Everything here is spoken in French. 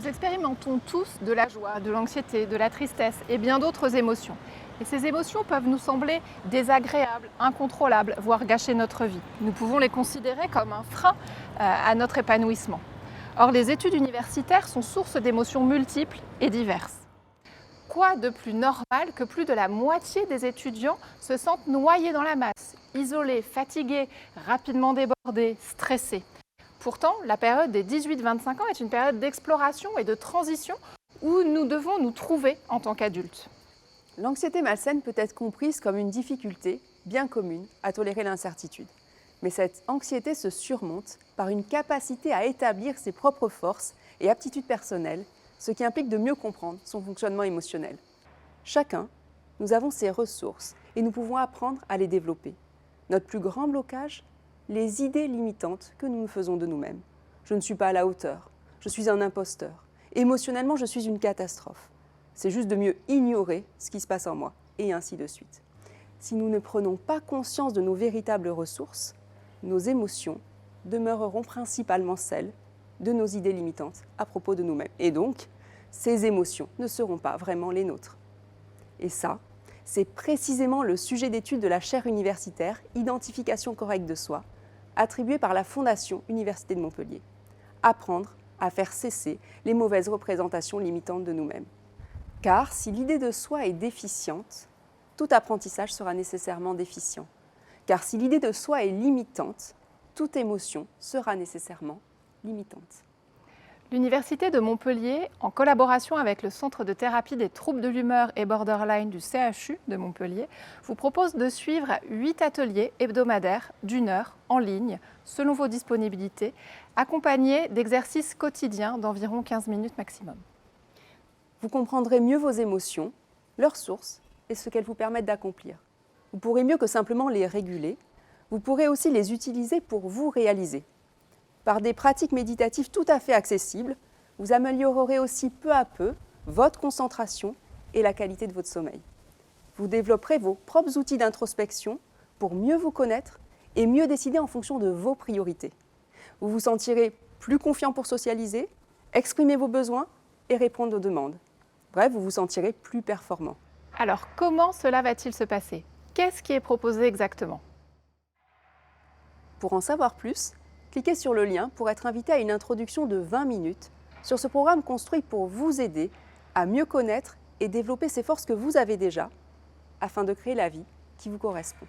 Nous expérimentons tous de la joie, de l'anxiété, de la tristesse et bien d'autres émotions. Et ces émotions peuvent nous sembler désagréables, incontrôlables, voire gâcher notre vie. Nous pouvons les considérer comme un frein à notre épanouissement. Or, les études universitaires sont source d'émotions multiples et diverses. Quoi de plus normal que plus de la moitié des étudiants se sentent noyés dans la masse, isolés, fatigués, rapidement débordés, stressés. Pourtant, la période des 18-25 ans est une période d'exploration et de transition où nous devons nous trouver en tant qu'adultes. L'anxiété malsaine peut être comprise comme une difficulté bien commune à tolérer l'incertitude. Mais cette anxiété se surmonte par une capacité à établir ses propres forces et aptitudes personnelles, ce qui implique de mieux comprendre son fonctionnement émotionnel. Chacun, nous avons ses ressources et nous pouvons apprendre à les développer. Notre plus grand blocage, les idées limitantes que nous nous faisons de nous-mêmes. Je ne suis pas à la hauteur, je suis un imposteur, émotionnellement je suis une catastrophe. C'est juste de mieux ignorer ce qui se passe en moi, et ainsi de suite. Si nous ne prenons pas conscience de nos véritables ressources, nos émotions demeureront principalement celles de nos idées limitantes à propos de nous-mêmes. Et donc, ces émotions ne seront pas vraiment les nôtres. Et ça, c'est précisément le sujet d'étude de la chaire universitaire « Identification correcte de soi », attribuée par la Fondation Université de Montpellier. Apprendre à faire cesser les mauvaises représentations limitantes de nous-mêmes. Car si l'idée de soi est déficiente, tout apprentissage sera nécessairement déficient. Car si l'idée de soi est limitante, toute émotion sera nécessairement limitante. L'Université de Montpellier, en collaboration avec le Centre de thérapie des troubles de l'humeur et borderline du CHU de Montpellier, vous propose de suivre 8 ateliers hebdomadaires d'1 heure en ligne, selon vos disponibilités, accompagnés d'exercices quotidiens d'environ 15 minutes maximum. Vous comprendrez mieux vos émotions, leurs sources et ce qu'elles vous permettent d'accomplir. Vous pourrez mieux que simplement les réguler, vous pourrez aussi les utiliser pour vous réaliser. Par des pratiques méditatives tout à fait accessibles, vous améliorerez aussi peu à peu votre concentration et la qualité de votre sommeil. Vous développerez vos propres outils d'introspection pour mieux vous connaître et mieux décider en fonction de vos priorités. Vous vous sentirez plus confiant pour socialiser, exprimer vos besoins et répondre aux demandes. Bref, vous vous sentirez plus performant. Alors, comment cela va-t-il se passer? Qu'est-ce qui est proposé exactement? Pour en savoir plus, cliquez sur le lien pour être invité à une introduction de 20 minutes sur ce programme construit pour vous aider à mieux connaître et développer ces forces que vous avez déjà afin de créer la vie qui vous correspond.